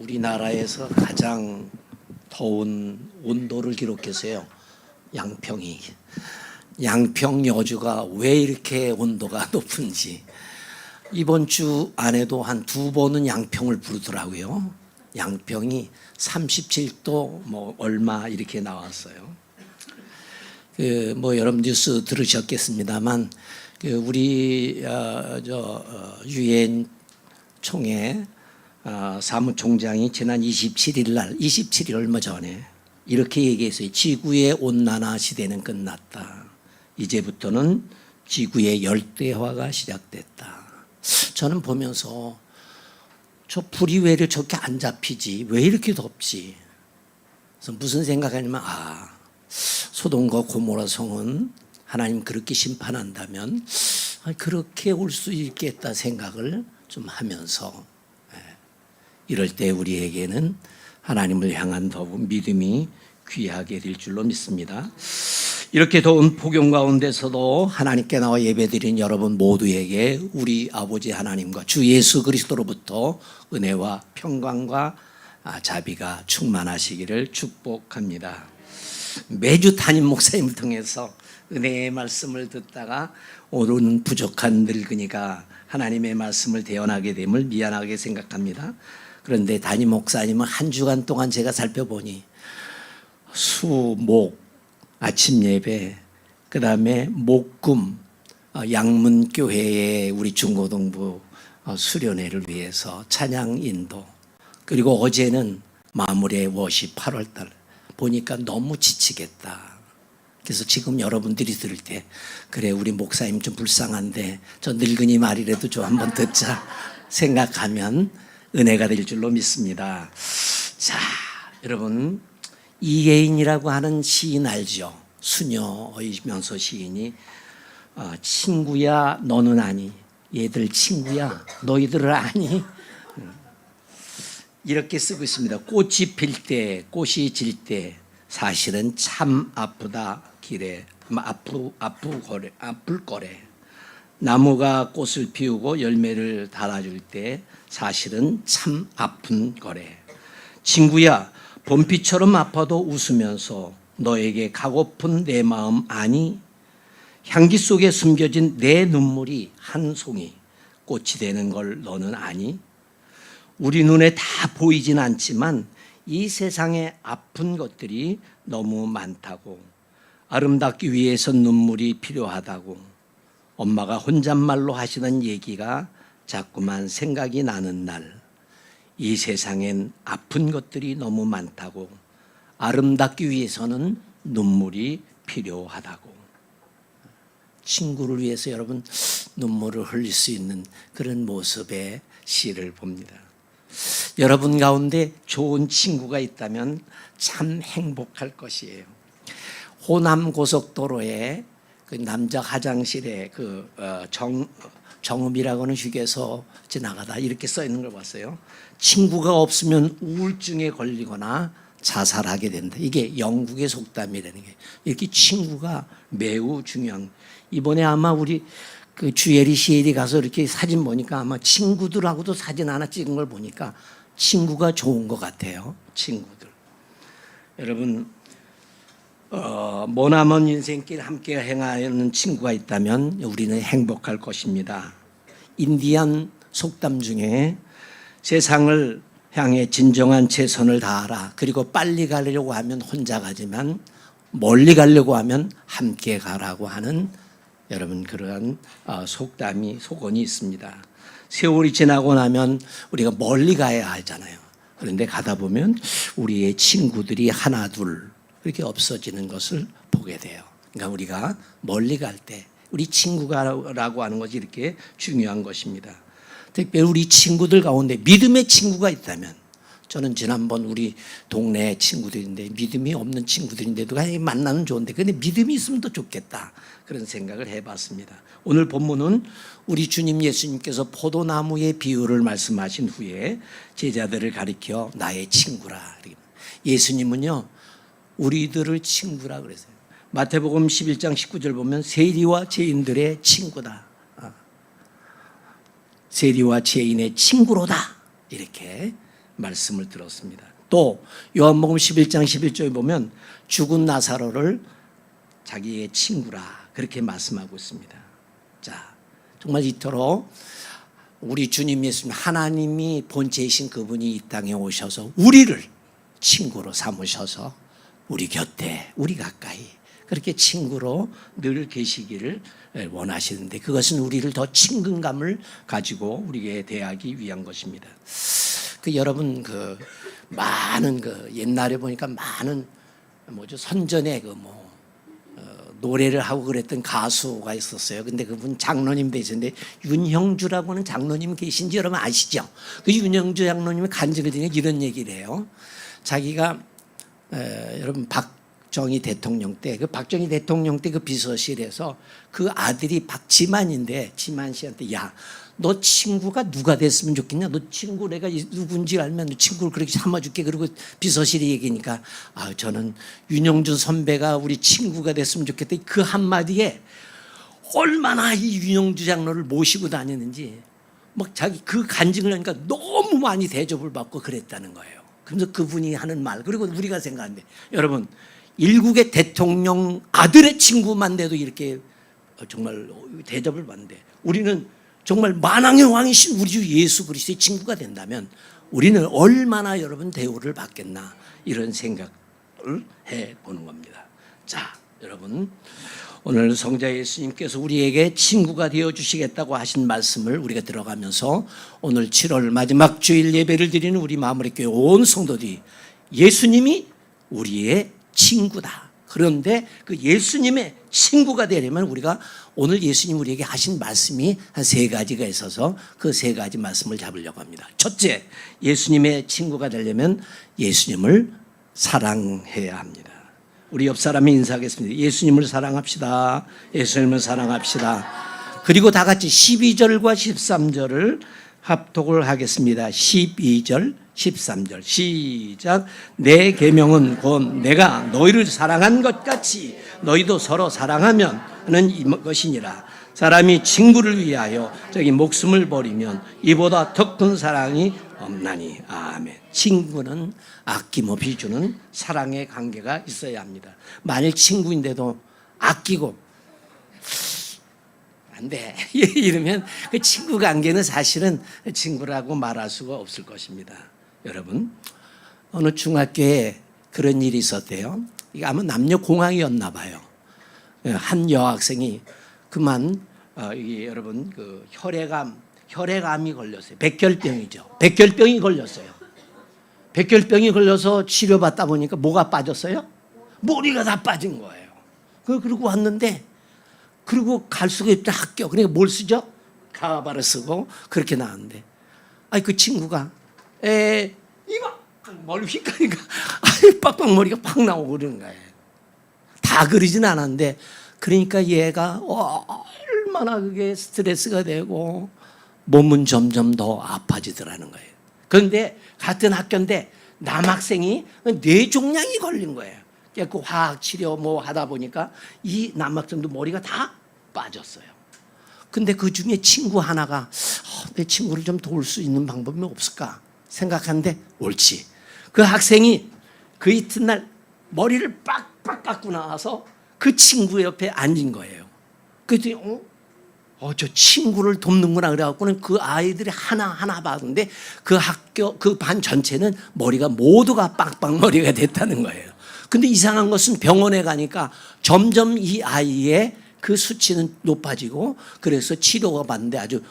우리나라에서 가장 더운 온도를 기록했어요. 양평이. 양평 여주가 왜 이렇게 온도가 높은지 이번 주 안에도 한 2번은 양평을 부르더라고요. 양평이 37도 뭐 얼마 이렇게 나왔어요. 여러분 뉴스 들으셨겠습니다만 우리 유엔 총회 사무총장이 지난 27일 얼마 전에 이렇게 얘기했어요. 지구의 온난화 시대는 끝났다. 이제부터는 지구의 열대화가 시작됐다. 저는 보면서 저 불이 왜 저렇게 안 잡히지? 왜 이렇게 덥지? 그래서 무슨 생각하냐면 소돔과 고모라 성은 하나님 그렇게 심판한다면 그렇게 올 수 있겠다 생각을 좀 하면서 이럴 때 우리에게는 하나님을 향한 더욱 믿음이 귀하게 될 줄로 믿습니다. 이렇게 더운 폭염 가운데서도 하나님께 나와 예배드린 여러분 모두에게 우리 아버지 하나님과 주 예수 그리스도로부터 은혜와 평강과 자비가 충만하시기를 축복합니다. 매주 담임 목사님을 통해서 은혜의 말씀을 듣다가 오늘은 부족한 늙은이가 하나님의 말씀을 대언하게 됨을 미안하게 생각합니다. 그런데 담임 목사님은 한 주간 동안 제가 살펴보니 수, 목, 아침 예배, 그 다음에 목금, 양문교회의 우리 중고등부 수련회를 위해서 찬양 인도, 그리고 어제는 마무리의 워십 8월달 보니까 너무 지치겠다. 그래서 지금 여러분들이 들을 때 그래 우리 목사님 좀 불쌍한데 저 늙은이 말이라도 좀 한번 듣자 생각하면 은혜가 될 줄로 믿습니다. 자, 여러분 이예인이라고 하는 시인 알죠? 수녀이면서 시인이 친구야 너는 아니, 얘들 친구야 너희들을 아니, 이렇게 쓰고 있습니다. 꽃이 필 때, 꽃이 질 때 사실은 참 아프다 길에 아플 거래. 나무가 꽃을 피우고 열매를 달아줄 때 사실은 참 아픈 거래. 친구야 봄비처럼 아파도 웃으면서 너에게 가고픈 내 마음 아니? 향기 속에 숨겨진 내 눈물이 한 송이 꽃이 되는 걸 너는 아니? 우리 눈에 다 보이진 않지만 이 세상에 아픈 것들이 너무 많다고, 아름답기 위해서 눈물이 필요하다고 엄마가 혼잣말로 하시던 얘기가 자꾸만 생각이 나는 날, 이 세상엔 아픈 것들이 너무 많다고, 아름답기 위해서는 눈물이 필요하다고. 친구를 위해서 여러분 눈물을 흘릴 수 있는 그런 모습의 시를 봅니다. 여러분 가운데 좋은 친구가 있다면 참 행복할 것이에요. 호남 고속도로에 그 남자 화장실에 정음이라고 하는 휴게소 지나가다 이렇게 써 있는 걸 봤어요. 친구가 없으면 우울증에 걸리거나 자살하게 된다. 이게 영국의 속담이라는 게, 이렇게 친구가 매우 중요한. 이번에 아마 우리 주엘이 시엘이 가서 이렇게 사진 보니까 아마 친구들하고도 사진 하나 찍은 걸 보니까 친구가 좋은 것 같아요. 친구들. 여러분 머나먼 인생길 함께 행하는 친구가 있다면 우리는 행복할 것입니다. 인디안 속담 중에 세상을 향해 진정한 최선을 다하라. 그리고 빨리 가려고 하면 혼자 가지만 멀리 가려고 하면 함께 가라고 하는 여러분 그러한 속언이 있습니다. 세월이 지나고 나면 우리가 멀리 가야 하잖아요. 그런데 가다 보면 우리의 친구들이 하나 둘 이렇게 없어지는 것을 보게 돼요. 그러니까 우리가 멀리 갈 때 우리 친구라고 하는 것이 이렇게 중요한 것입니다. 특별히 우리 친구들 가운데 믿음의 친구가 있다면, 저는 지난번 우리 동네 친구들인데 믿음이 없는 친구들인데도 만나면 좋은데 근데 믿음이 있으면 더 좋겠다 그런 생각을 해봤습니다. 오늘 본문은 우리 주님 예수님께서 포도나무의 비유를 말씀하신 후에 제자들을 가리켜 나의 친구라. 예수님은요 우리들을 친구라 그랬어요. 마태복음 11장 19절 보면 세리와 죄인들의 친구다. 세리와 죄인의 친구로다 이렇게 말씀을 들었습니다. 또 요한복음 11장 11절에 보면 죽은 나사로를 자기의 친구라 그렇게 말씀하고 있습니다. 자, 정말 이토록 우리 주님 예수님 하나님이 본체이신 그분이 이 땅에 오셔서 우리를 친구로 삼으셔서 우리 곁에 우리 가까이 그렇게 친구로 늘 계시기를 원하시는데 그것은 우리를 더 친근감을 가지고 우리에게 대하기 위한 것입니다. 여러분 많은 옛날에 보니까 많은 선전에 노래를 하고 그랬던 가수가 있었어요. 근데 그분 장로님 되셨는데 윤형주라고 하는 장로님 계신지 여러분 아시죠? 그 윤형주 장로님이 간증을 드리는 이런 얘기를 해요. 자기가 여러분 박정희 대통령 때 박정희 대통령 때 비서실에서 그 아들이 박지만인데 지만 씨한테 야, 너 친구가 누가 됐으면 좋겠냐? 너 친구 내가 누군지 알면 너 친구를 그렇게 삼아줄게. 그리고 비서실이 얘기니까 저는 윤영준 선배가 우리 친구가 됐으면 좋겠다. 그 한마디에 얼마나 이 윤영주 장로를 모시고 다니는지 자기 그 간증을 하니까 너무 많이 대접을 받고 그랬다는 거예요. 그래서 그분이 하는 말 그리고 우리가 생각하는데 여러분 일국의 대통령 아들의 친구만 돼도 이렇게 정말 대접을 받는데 우리는 정말 만왕의 왕이신 우리 주 예수 그리스도의 친구가 된다면 우리는 얼마나 여러분 대우를 받겠나 이런 생각을 해보는 겁니다. 자, 여러분 오늘 성자 예수님께서 우리에게 친구가 되어주시겠다고 하신 말씀을 우리가 들어가면서 오늘 7월 마지막 주일 예배를 드리는 우리 마무리교회 온 성도들이 예수님이 우리의 친구다. 그런데 그 예수님의 친구가 되려면 우리가 오늘 예수님 우리에게 하신 말씀이 한 3가지가 있어서 그 3가지 말씀을 잡으려고 합니다. 첫째, 예수님의 친구가 되려면 예수님을 사랑해야 합니다. 우리 옆 사람이 인사하겠습니다. 예수님을 사랑합시다. 예수님을 사랑합시다. 그리고 다 같이 12절과 13절을 합독을 하겠습니다. 12절 13절 시작. 내 계명은 곧 내가 너희를 사랑한 것 같이 너희도 서로 사랑하면 하는 것이니라. 사람이 친구를 위하여 자기 목숨을 버리면 이보다 더 큰 사랑이 없나니. 아멘. 친구는 아낌없이 주는 사랑의 관계가 있어야 합니다. 만일 친구인데도 아끼고 안 돼 이러면 그 친구 관계는 사실은 친구라고 말할 수가 없을 것입니다. 여러분 어느 중학교에 그런 일이 있었대요. 이게 아마 남녀 공학이었나 봐요. 한 여학생이 그만 이게 여러분 혈액암이 걸렸어요. 백혈병이죠. 백혈병이 걸렸어요. 백혈병이 걸려서 치료받다 보니까 뭐가 빠졌어요? 머리가 다 빠진 거예요. 그러고 왔는데 그리고 갈 수가 없다 학교. 그러니까 뭘 쓰죠? 가바를 쓰고 그렇게 나왔는데 그 친구가 이거 머리 휙 가니까 빡빡 머리가 팍 나오고 그러는 거예요. 다 그러진 않았는데 그러니까 얘가 얼마나 그게 스트레스가 되고 몸은 점점 더 아파지더라는 거예요. 그런데 같은 학교인데 남학생이 뇌종양이 걸린 거예요. 그 화학 치료 하다 보니까 이 남학생도 머리가 다 빠졌어요. 근데 그 중에 친구 하나가 내 친구를 좀 도울 수 있는 방법이 없을까 생각하는데 옳지. 그 학생이 그 이튿날 머리를 빡빡 깎고 나와서 그 친구 옆에 앉은 거예요. 그랬더니 저 친구를 돕는구나 그래갖고는 그 아이들이 하나하나 봤는데 그 학교 그 반 전체는 머리가 모두가 빵빵 머리가 됐다는 거예요. 근데 이상한 것은 병원에 가니까 점점 이 아이의 그 수치는 높아지고 그래서 치료가 받는데 아주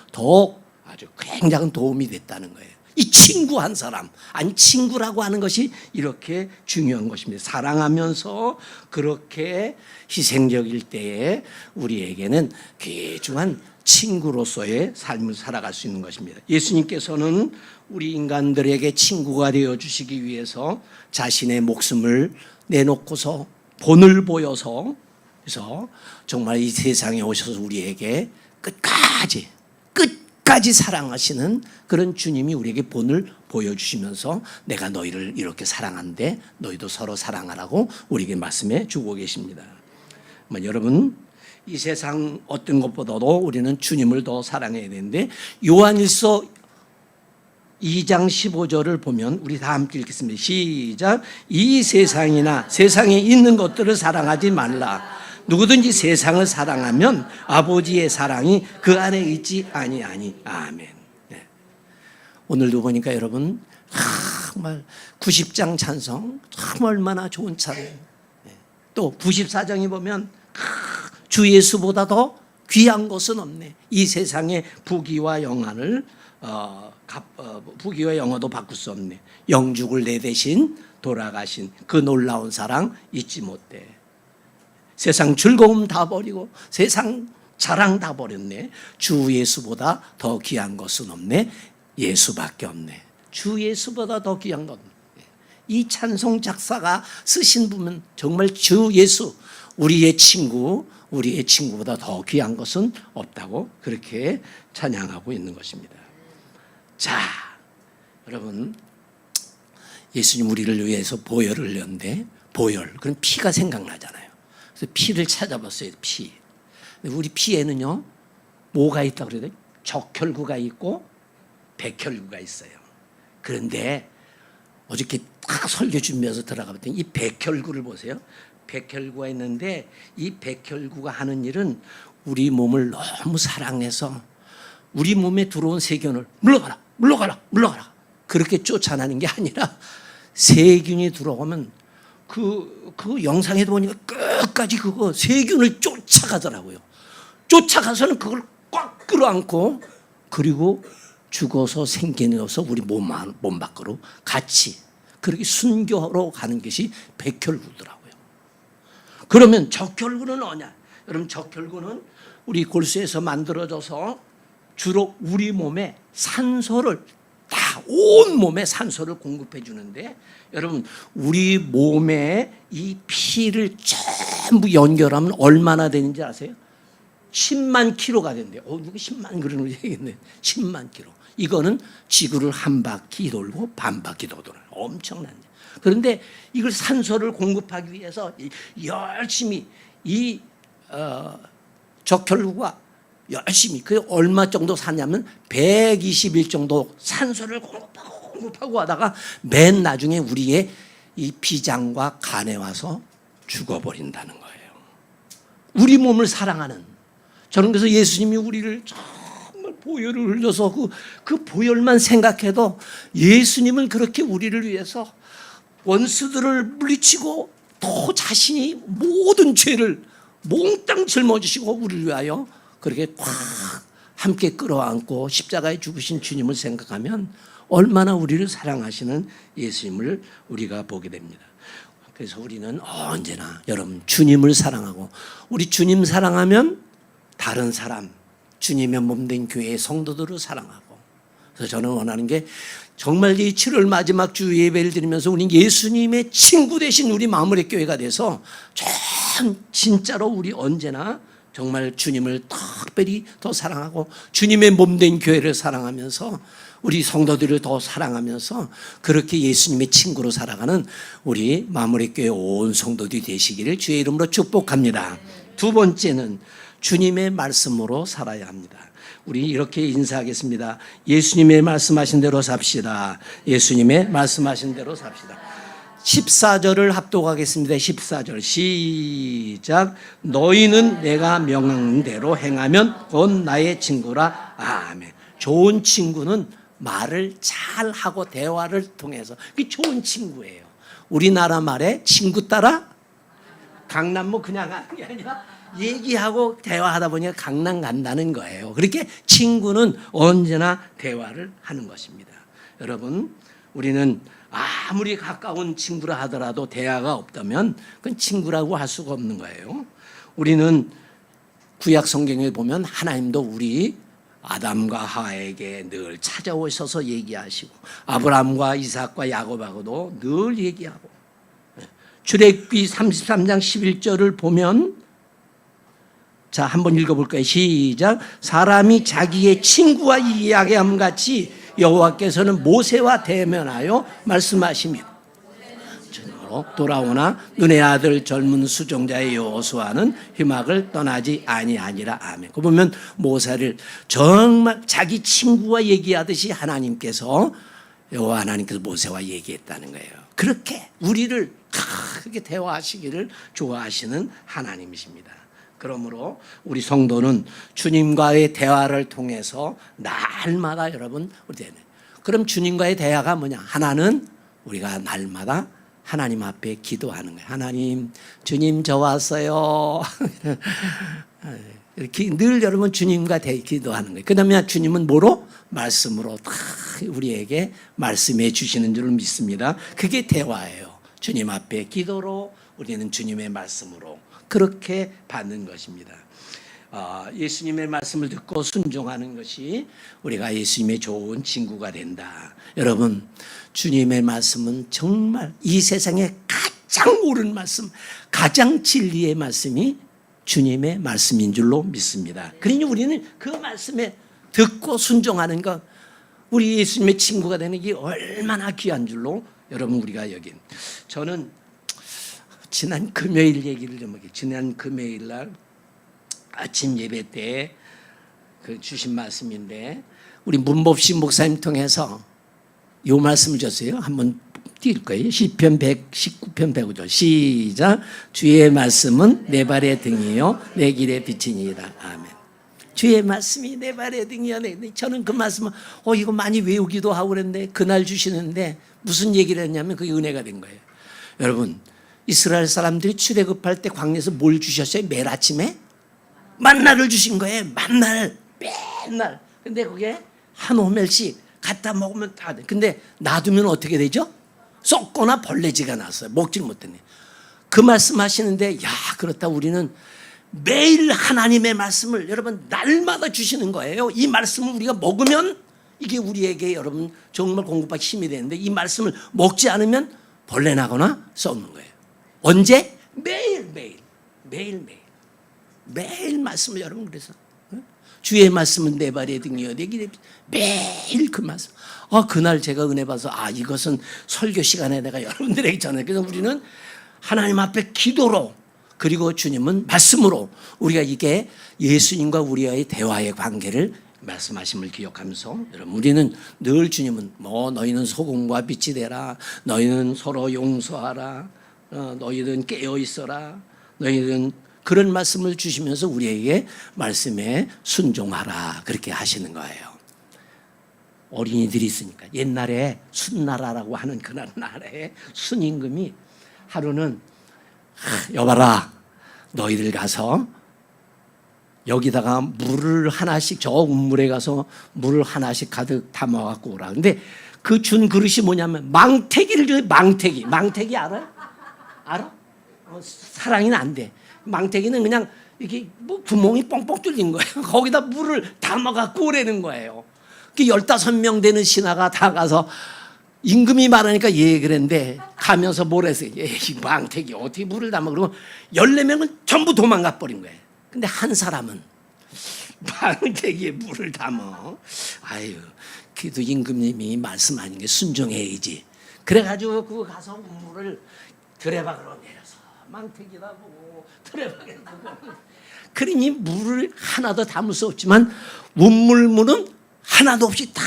굉장한 도움이 됐다는 거예요. 이 친구 한 사람, 아니 친구라고 하는 것이 이렇게 중요한 것입니다. 사랑하면서 그렇게 희생적일 때에 우리에게는 귀중한 친구로서의 삶을 살아갈 수 있는 것입니다. 예수님께서는 우리 인간들에게 친구가 되어주시기 위해서 자신의 목숨을 내놓고서 본을 보여서 그래서 정말 이 세상에 오셔서 우리에게 끝까지 사랑하시는 그런 주님이 우리에게 본을 보여주시면서 내가 너희를 이렇게 사랑하는데 너희도 서로 사랑하라고 우리에게 말씀해 주고 계십니다. 여러분 이 세상 어떤 것보다도 우리는 주님을 더 사랑해야 되는데 요한일서 2장 15절을 보면 우리 다 함께 읽겠습니다. 시작. 이 세상이나 세상에 있는 것들을 사랑하지 말라. 누구든지 세상을 사랑하면 아버지의 사랑이 그 안에 있지 아니하니. 아멘. 네. 오늘도 보니까 여러분 정말 90장 찬송 참 얼마나 좋은 찬송. 네. 또 94장에 보면 주 예수보다 더 귀한 것은 없네. 이 세상의 부귀와 영화를 부귀와 영화도 바꿀 수 없네. 영죽을 내 대신 돌아가신 그 놀라운 사랑 잊지 못해. 세상 즐거움 다 버리고 세상 자랑 다 버렸네. 주 예수보다 더 귀한 것은 없네. 예수밖에 없네. 주 예수보다 더 귀한 것. 이 찬송 작사가 쓰신 분은 정말 주 예수, 우리의 친구보다 더 귀한 것은 없다고 그렇게 찬양하고 있는 것입니다. 자, 여러분, 예수님 우리를 위해서 보혈을 흘렸는데, 보혈, 그럼 피가 생각나잖아요. 그래서 피를 찾아봤어요. 피. 우리 피에는요 뭐가 있다고 그래야 돼요? 적혈구가 있고 백혈구가 있어요. 그런데 어저께 딱 설교 준비해서 들어가 봤더니 이 백혈구를 보세요. 백혈구가 있는데 이 백혈구가 하는 일은 우리 몸을 너무 사랑해서 우리 몸에 들어온 세균을 물러가라 그렇게 쫓아내는 게 아니라 세균이 들어오면 그 영상에도 보니까 끝까지 그거 세균을 쫓아가더라고요. 쫓아가서는 그걸 꽉 끌어안고 그리고 죽어서 생겨내서 우리 몸 밖으로 같이 그렇게 순교로 가는 것이 백혈구더라고요. 그러면 적혈구는 뭐냐? 여러분, 적혈구는 우리 골수에서 만들어져서 주로 우리 몸에 산소를 온 몸에 산소를 공급해 주는데, 여러분 우리 몸에 이 피를 전부 연결하면 얼마나 되는지 아세요? 10만 킬로가 된대요. 누가 10만 그러는 거 얘기했네. 10만 킬로. 이거는 지구를 한 바퀴 돌고 반 바퀴 더 돌아요. 엄청난. 그런데 이걸 산소를 공급하기 위해서 열심히 이 적혈구가 열심히 그 얼마 정도 사냐면 120일 정도 산소를 공급하고 하다가 맨 나중에 우리의 이 비장과 간에 와서 죽어버린다는 거예요. 우리 몸을 사랑하는, 저는 그래서 예수님이 우리를 정말 보혈을 흘려서 그 보혈만 생각해도 예수님은 그렇게 우리를 위해서 원수들을 물리치고 또 자신이 모든 죄를 몽땅 짊어지시고 우리를 위하여 그렇게 꽉 함께 끌어안고 십자가에 죽으신 주님을 생각하면 얼마나 우리를 사랑하시는 예수님을 우리가 보게 됩니다. 그래서 우리는 언제나 여러분 주님을 사랑하고, 우리 주님 사랑하면 다른 사람, 주님의 몸된 교회의 성도들을 사랑하고, 그래서 저는 원하는 게 정말 이 7월 마지막 주 예배를 드리면서 우리 예수님의 친구 되신 우리 마무리 교회가 돼서 참 진짜로 우리 언제나 정말 주님을 특별히 더 사랑하고 주님의 몸된 교회를 사랑하면서 우리 성도들을 더 사랑하면서 그렇게 예수님의 친구로 살아가는 우리 마무리교회 온 성도들이 되시기를 주의 이름으로 축복합니다. 두 번째는 주님의 말씀으로 살아야 합니다. 우리 이렇게 인사하겠습니다. 예수님의 말씀하신 대로 삽시다. 예수님의 말씀하신 대로 삽시다. 14절을 합독하겠습니다. 14절 시작. 너희는 내가 명한 대로 행하면 곧 나의 친구라. 아멘. 좋은 친구는 말을 잘하고 대화를 통해서, 그게 좋은 친구예요. 우리나라 말에 친구 따라 강남 그냥 가는 게 아니라 얘기하고 대화하다 보니까 강남 간다는 거예요. 그렇게 친구는 언제나 대화를 하는 것입니다. 여러분, 우리는 아무리 가까운 친구라 하더라도 대화가 없다면 그건 친구라고 할 수가 없는 거예요. 우리는 구약 성경에 보면 하나님도 우리 아담과 하와에게 늘 찾아오셔서 얘기하시고 아브라함과 이삭과 야곱하고도 늘 얘기하고, 출애굽기 33장 11절을 보면, 자 한번 읽어볼까요? 시작. 사람이 자기의 친구와 이야기함 같이 여호와께서는 모세와 대면하여 말씀하십니다. 땅으로 돌아오나 눈의 아들 젊은 수종자의 여호수아는 휘막을 떠나지 아니하니라. 아멘. 그 보면 모세를 정말 자기 친구와 얘기하듯이 하나님께서 여호와 하나님께서 모세와 얘기했다는 거예요. 그렇게 우리를 크게 대화하시기를 좋아하시는 하나님이십니다. 그러므로 우리 성도는 주님과의 대화를 통해서 날마다 여러분 그럼 주님과의 대화가 뭐냐? 하나는 우리가 날마다 하나님 앞에 기도하는 거예요. 하나님, 주님 저 왔어요. 이렇게 늘 여러분 주님과 기도하는 거예요. 그 다음에 주님은 뭐로? 말씀으로 다 우리에게 말씀해 주시는 줄 믿습니다. 그게 대화예요. 주님 앞에 기도로 우리는 주님의 말씀으로 그렇게 받는 것입니다. 예수님의 말씀을 듣고 순종하는 것이 우리가 예수님의 좋은 친구가 된다. 여러분, 주님의 말씀은 정말 이 세상에 가장 옳은 말씀, 가장 진리의 말씀이 주님의 말씀인 줄로 믿습니다. 그러니 우리는 그 말씀에 듣고 순종하는 것, 우리 예수님의 친구가 되는 게 얼마나 귀한 줄로 여러분 우리가 여긴. 저는 지난 금요일 얘기를 좀 하게. 지난 금요일 날 아침 예배 때 그 주신 말씀인데 우리 문법신 목사님 통해서 이 말씀을 줬어요. 한번 띄울 거예요. 시편 119편 105절 시작. 주의 말씀은 내 발의 등이요 내 길의 빛이니이다. 아멘. 주의 말씀이 내 발의 등이요. 저는 그 말씀을 이거 많이 외우기도 하고 그랬는데 그날 주시는데 무슨 얘기를 했냐면 그게 은혜가 된 거예요. 여러분, 이스라엘 사람들이 출애굽할 때 광야에서 뭘 주셨어요? 매일 아침에 만나를 주신 거예요. 만나를 맨날. 근데 그게 한 호멜씩 갖다 먹으면 다 돼. 근데 놔두면 어떻게 되죠? 썩거나 벌레지가 났어요. 먹질 못했네. 그 말씀하시는데 그렇다 우리는 매일 하나님의 말씀을 여러분 날마다 주시는 거예요. 이 말씀을 우리가 먹으면 이게 우리에게 여러분 정말 공급받기 힘이 되는데 이 말씀을 먹지 않으면 벌레 나거나 썩는 거예요. 언제? 매일 말씀을 여러분 그래서 주의 말씀은 내 발의 등이요 내 길의 빛. 매일 그 말씀. 그날 제가 은혜 받아서 이것은 설교 시간에 내가 여러분들에게 전해. 그래서 우리는 하나님 앞에 기도로 그리고 주님은 말씀으로 우리가 이게 예수님과 우리와의 대화의 관계를 말씀하심을 기억하면서 여러분 우리는 늘 주님은 너희는 소금과 빛이 되라. 너희는 서로 용서하라. 너희는 깨어 있어라. 너희는 그런 말씀을 주시면서 우리에게 말씀에 순종하라 그렇게 하시는 거예요. 어린이들이 있으니까 옛날에 순나라라고 하는 그 나라에 순임금이 하루는 여봐라 너희들 가서 여기다가 물을 하나씩 저 운물에 가서 물을 하나씩 가득 담아갖고 오라. 근데 그 준 그릇이 뭐냐면 망태기 알아요? 알아? 사랑이는 안 돼. 망태기는 그냥 이게 구멍이 뻥뻥 뚫린 거예요. 거기다 물을 담아갖고 오라는 거예요. 그 15명 되는 신하가 다 가서 임금이 말하니까 그랬는데 가면서 뭐랬어요? 이 망태기 어떻게 물을 담아? 그러고 14명은 전부 도망가 버린 거예요. 근데 한 사람은 망태기에 물을 담아. 그래도 임금님이 말씀하는 게 순종해야지. 그래가지고 그거 가서 물을 드레박으로 내려서 망태기다 보고 드레박에 보고. 그러니 물을 하나도 담을 수 없지만 운물문은 하나도 없이 다.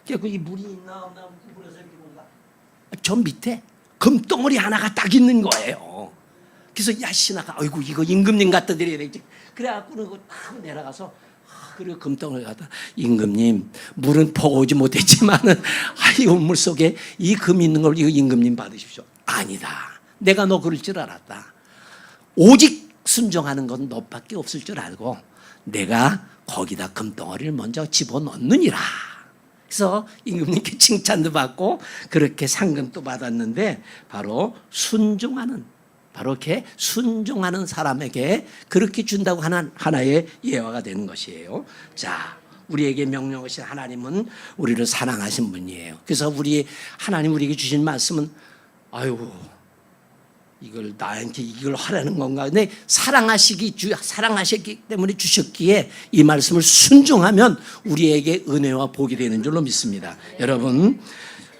그래서 이 물이 있나 없나 물에서 이렇게 보니까 저 밑에 금덩어리 하나가 딱 있는 거예요. 그래서 신하가 이거 임금님 갖다 드려야 되지. 그래갖고 그거 딱 내려가서 그리고 금덩어리 갖다 임금님 물은 퍼오지 못했지만은 이 운물 속에 이 금 있는 걸 이거 임금님 받으십시오. 아니다. 내가 너 그럴 줄 알았다. 오직 순종하는 건 너밖에 없을 줄 알고 내가 거기다 금덩어리를 먼저 집어넣느니라. 그래서 임금님께 칭찬도 받고 그렇게 상금도 받았는데 바로 이렇게 순종하는 사람에게 그렇게 준다고 하나의 예화가 되는 것이에요. 자, 우리에게 명령하신 하나님은 우리를 사랑하신 분이에요. 그래서 하나님 우리에게 주신 말씀은 이걸 나한테 이걸 하라는 건가? 근데 사랑하셨기 때문에 주셨기에 이 말씀을 순종하면 우리에게 은혜와 복이 되는 줄로 믿습니다. 여러분,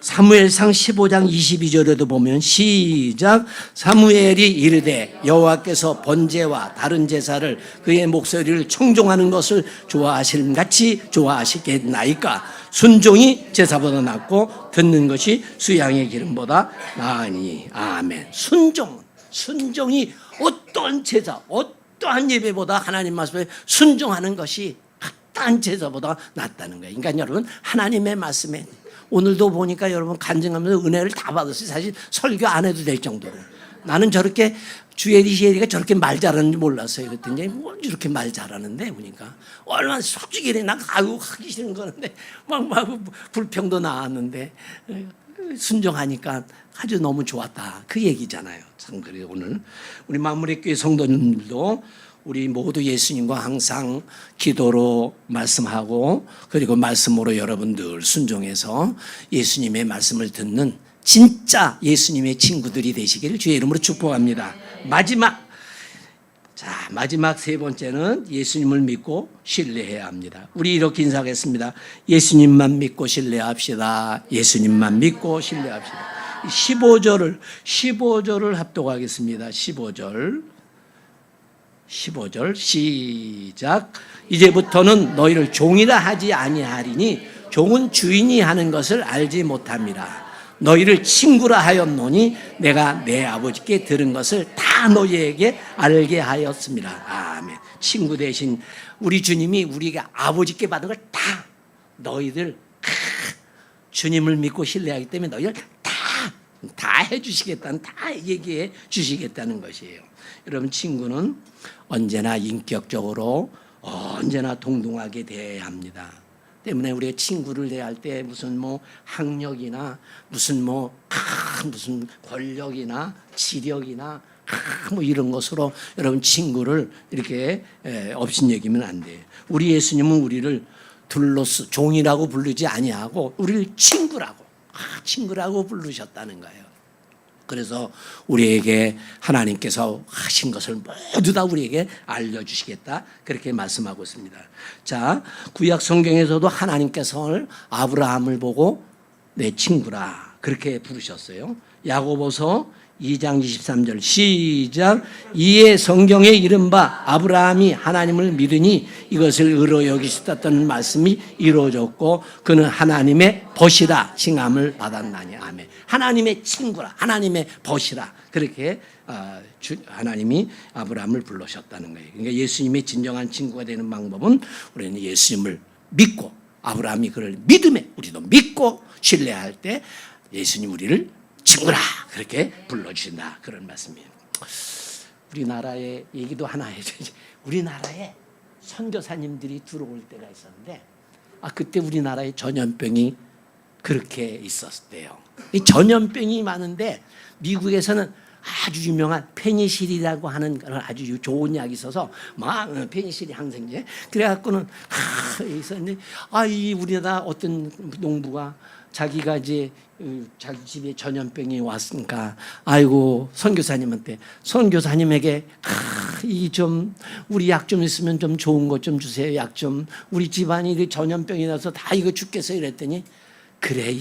사무엘상 15장 22절에도 보면 시작. 사무엘이 이르되 여호와께서 번제와 다른 제사를 그의 목소리를 청종하는 것을 좋아하시는 같이 좋아하시겠나이까. 순종이 제사보다 낫고 듣는 것이 수양의 기름보다 나으니. 아멘. 순종이 어떠한 제사, 어떠한 예배보다 하나님 말씀에 순종하는 것이 어떠한 제사보다 낫다는 거예요. 그러니까 여러분, 하나님의 말씀에 오늘도 보니까 여러분 간증하면서 은혜를 다 받았어요. 사실 설교 안 해도 될 정도로. 나는 저렇게 주엘이가 저렇게 말 잘하는지 몰랐어요. 그랬더니 뭘 이렇게 말 잘하는데 보니까 얼마나 솔직히 나 하기 싫은 거는데 막 불평도 나왔는데 순종하니까 아주 너무 좋았다. 그 얘기잖아요. 참 그래요. 오늘 우리 마무리교회 성도님들도 우리 모두 예수님과 항상 기도로 말씀하고 그리고 말씀으로 여러분들 순종해서 예수님의 말씀을 듣는 진짜 예수님의 친구들이 되시기를 주의 이름으로 축복합니다. 마지막 세 번째는 예수님을 믿고 신뢰해야 합니다. 우리 이렇게 인사하겠습니다. 예수님만 믿고 신뢰합시다. 예수님만 믿고 신뢰합시다. 15절을 합독하겠습니다. 15절 시작. 이제부터는 너희를 종이라 하지 아니하리니 종은 주인이 하는 것을 알지 못함이라. 너희를 친구라 하였노니 내가 내 아버지께 들은 것을 다 너희에게 알게 하였습니다. 아멘. 친구 대신 우리 주님이 우리가 아버지께 받은 걸 다 너희들 주님을 믿고 신뢰하기 때문에 너희를 다 해주시겠다는, 다 얘기해 주시겠다는 것이에요. 여러분, 친구는 언제나 인격적으로 언제나 동등하게 대해야 합니다. 때문에 우리가 친구를 대할 때 무슨 학력이나 무슨 권력이나 지력이나 이런 것으로 여러분 친구를 이렇게 업신여기면 안 돼요. 우리 예수님은 우리를 둘로스 종이라고 부르지 아니하고 우리를 친구라고 부르셨다는 거예요. 그래서 우리에게 하나님께서 하신 것을 모두 다 우리에게 알려주시겠다, 그렇게 말씀하고 있습니다. 자, 구약 성경에서도 하나님께서 아브라함을 보고 내 친구라 그렇게 부르셨어요. 야고보서 2장 23절 시작. 이에 성경에 이른바 아브라함이 하나님을 믿으니 이것을 의로 여기셨다는 말씀이 이루어졌고 그는 하나님의 벗이라 칭함을 받았나니. 아멘. 하나님의 친구라, 하나님의 벗이라, 그렇게 하나님이 아브라함을 불러셨다는 거예요. 그러니까 예수님의 진정한 친구가 되는 방법은 우리는 예수님을 믿고, 아브라함이 그를 믿음에 우리도 믿고 신뢰할 때 예수님 우리를 친구라 그렇게 불러주신다, 그런 말씀이에요. 우리나라의 얘기도 하나 해줘야지. 우리나라에 선교사님들이 들어올 때가 있었는데 그때 우리나라에 전염병이 그렇게 있었대요. 이 전염병이 많은데 미국에서는 아주 유명한 페니실이라고 하는 아주 좋은 약이 있어서 페니실이 항생제. 그래갖고는 있었는데 이 우리나라 어떤 농부가 자기가 이제 자기 집에 전염병이 왔으니까 아이고 선교사님에게 이 좀 우리 약 좀 있으면 좀 좋은 것 좀 주세요. 약 좀 우리 집안이 전염병이 나서 다 이거 죽겠어요. 이랬더니 그래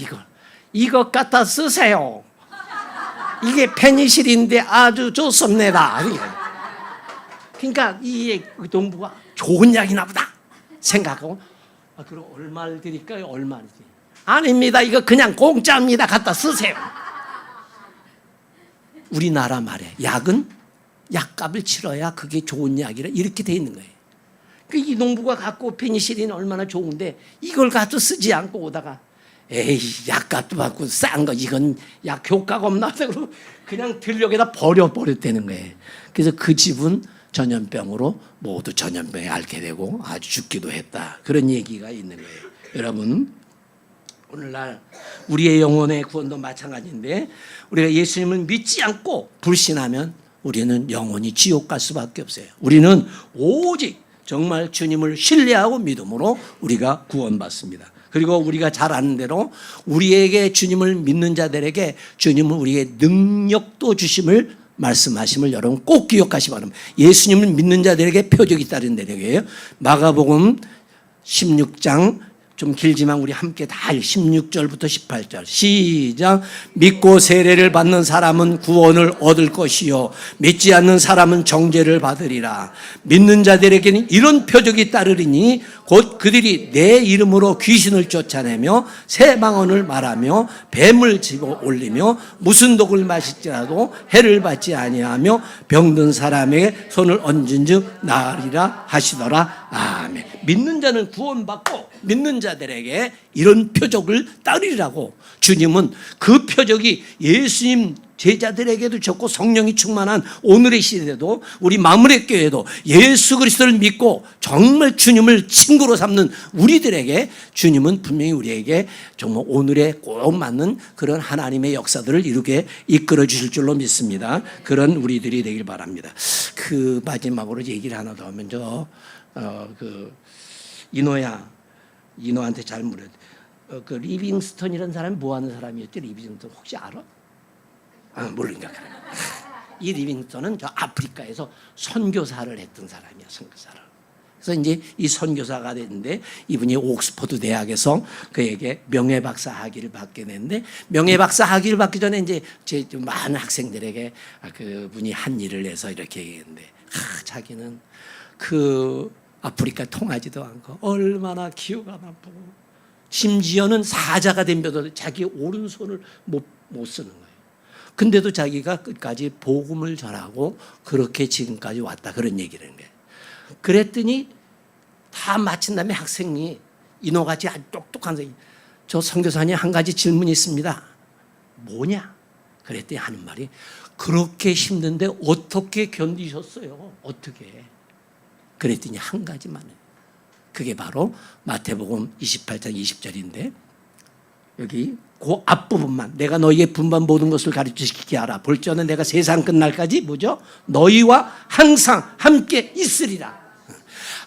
이것 갖다 쓰세요. 이게 페니실인데 아주 좋습니다. 그러니까 이 농부가 좋은 약이나 보다 생각하고 그럼 얼마를 드릴까요? 얼마를 드릴까요? 아닙니다. 이거 그냥 공짜입니다. 갖다 쓰세요. 우리나라 말에 약은 약값을 치러야 그게 좋은 약이라 이렇게 돼 있는 거예요. 이 농부가 갖고 페니실린 얼마나 좋은데 이걸 갖다 쓰지 않고 오다가 약값도 받고 싼 거 이건 약 효과가 없나 그러고 그냥 들녘에다 버렸다는 거예요. 그래서 그 집은 전염병으로 모두 전염병에 앓게 되고 아주 죽기도 했다, 그런 얘기가 있는 거예요. 여러분, 오늘날 우리의 영혼의 구원도 마찬가지인데 우리가 예수님을 믿지 않고 불신하면 우리는 영원히 지옥 갈 수밖에 없어요. 우리는 오직 정말 주님을 신뢰하고 믿음으로 우리가 구원받습니다. 그리고 우리가 잘 아는 대로 우리에게 주님을 믿는 자들에게 주님은 우리의 능력도 주심을 말씀하심을 여러분 꼭 기억하시기 바랍니다. 예수님을 믿는 자들에게 표적이 따른 내용이에요. 마가복음 16장 좀 길지만 우리 함께 다 16절부터 18절 시작. 믿고 세례를 받는 사람은 구원을 얻을 것이요 믿지 않는 사람은 정죄를 받으리라. 믿는 자들에게는 이런 표적이 따르리니 곧 그들이 내 이름으로 귀신을 쫓아내며 새 방언을 말하며 뱀을 집어 올리며 무슨 독을 마실지라도 해를 받지 아니하며 병든 사람에게 손을 얹은즉 나으리라 하시더라. 아멘. 믿는 자는 구원받고 믿는 자들에게 이런 표적을 따르리라고. 주님은 그 표적이 예수님 제자들에게도 좋고 성령이 충만한 오늘의 시대도 우리 마무리 교회도 예수 그리스도를 믿고 정말 주님을 친구로 삼는 우리들에게 주님은 분명히 우리에게 정말 오늘에 꼭 맞는 그런 하나님의 역사들을 이루게 이끌어 주실 줄로 믿습니다. 그런 우리들이 되길 바랍니다. 그 마지막으로 얘기를 하나 더 하면 이노한테 잘 물어요. 그 리빙스턴이라는 사람이 뭐 하는 사람이었지? 리빙스턴 혹시 알아? 모르니까. 이 리빙스턴은 저 아프리카에서 선교사를 했던 사람이야, 선교사를. 그래서 이제 이 선교사가 됐는데 이분이 옥스퍼드 대학에서 그에게 명예박사 학위를 받게 됐는데 명예박사 학위를 받기 전에 이제 제 많은 학생들에게 그분이 한 일을 해서 이렇게 얘기했는데 자기는 그 아프리카 통하지도 않고 얼마나 기후가 나쁘고 심지어는 사자가 된 자기 오른손을 못 쓰는 거예요. 근데도 자기가 끝까지 복음을 전하고 그렇게 지금까지 왔다 그런 얘기를 한 거예요. 그랬더니 다 마친 다음에 학생이 이노같이 아주 똑똑한 사람이 저 선교사님 한 가지 질문이 있습니다. 뭐냐? 그랬더니 하는 말이 그렇게 힘든데 어떻게 견디셨어요? 어떻게? 그랬더니 한 가지만 해요. 그게 바로 마태복음 28장 20절인데 여기 그 앞부분만 내가 너희의 분반 모든 것을 가르치시게 하라. 볼지어는 내가 세상 끝날까지 뭐죠? 너희와 항상 함께 있으리라.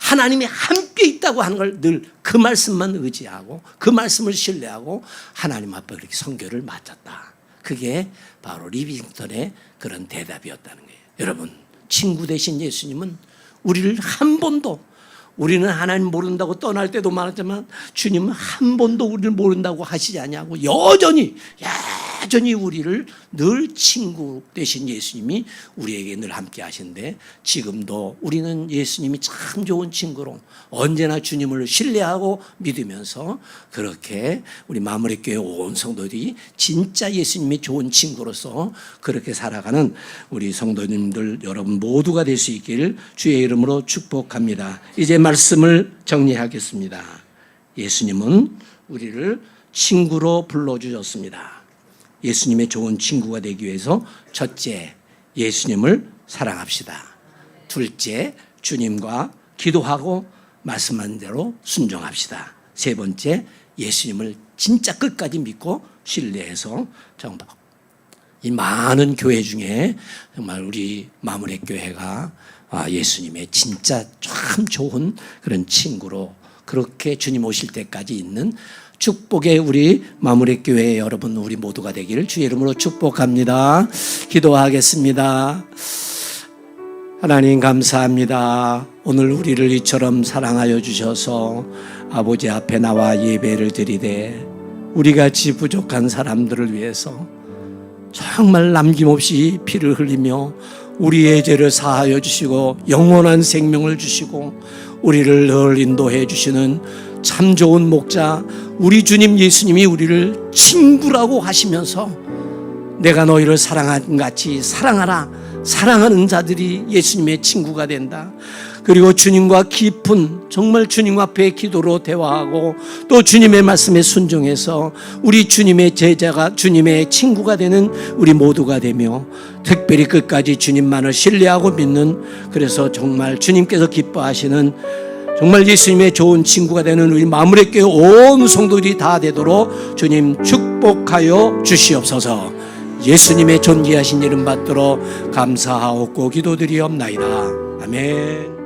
하나님이 함께 있다고 하는 걸 늘 그 말씀만 의지하고 그 말씀을 신뢰하고 하나님 앞에 그렇게 선교를 마쳤다. 그게 바로 리빙턴의 그런 대답이었다는 거예요. 여러분, 친구 되신 예수님은 우리를 한 번도, 우리는 하나님 모른다고 떠날 때도 많았지만 주님은 한 번도 우리를 모른다고 하시지 않냐고 여전히 우리를 늘 친구 되신 예수님이 우리에게 늘 함께 하신데 지금도 우리는 예수님이 참 좋은 친구로 언제나 주님을 신뢰하고 믿으면서 그렇게 우리 마무리교회 온 성도들이 진짜 예수님이 좋은 친구로서 그렇게 살아가는 우리 성도님들 여러분 모두가 될 수 있기를 주의 이름으로 축복합니다. 이제 말씀을 정리하겠습니다. 예수님은 우리를 친구로 불러주셨습니다. 예수님의 좋은 친구가 되기 위해서 첫째, 예수님을 사랑합시다. 둘째, 주님과 기도하고 말씀한 대로 순종합시다. 세 번째, 예수님을 진짜 끝까지 믿고 신뢰해서 정말 이 많은 교회 중에 정말 우리 마무리 교회가 예수님의 진짜 참 좋은 그런 친구로 그렇게 주님 오실 때까지 있는 축복의 우리 마무리 교회 여러분 우리 모두가 되기를 주의 이름으로 축복합니다. 기도하겠습니다. 하나님 감사합니다. 오늘 우리를 이처럼 사랑하여 주셔서 아버지 앞에 나와 예배를 드리되 우리같이 부족한 사람들을 위해서 정말 남김없이 피를 흘리며 우리의 죄를 사하여 주시고 영원한 생명을 주시고 우리를 늘 인도해 주시는 참 좋은 목자 우리 주님 예수님이 우리를 친구라고 하시면서 내가 너희를 사랑한 같이 사랑하라. 사랑하는 자들이 예수님의 친구가 된다. 그리고 주님과 깊은 정말 주님 앞에 기도로 대화하고 또 주님의 말씀에 순종해서 우리 주님의 제자가 주님의 친구가 되는 우리 모두가 되며 특별히 끝까지 주님만을 신뢰하고 믿는 그래서 정말 주님께서 기뻐하시는 정말 예수님의 좋은 친구가 되는 우리 마무리교회 온 성도들이 다 되도록 주님 축복하여 주시옵소서. 예수님의 존귀하신 이름 받들어 감사하옵고 기도드리옵나이다. 아멘.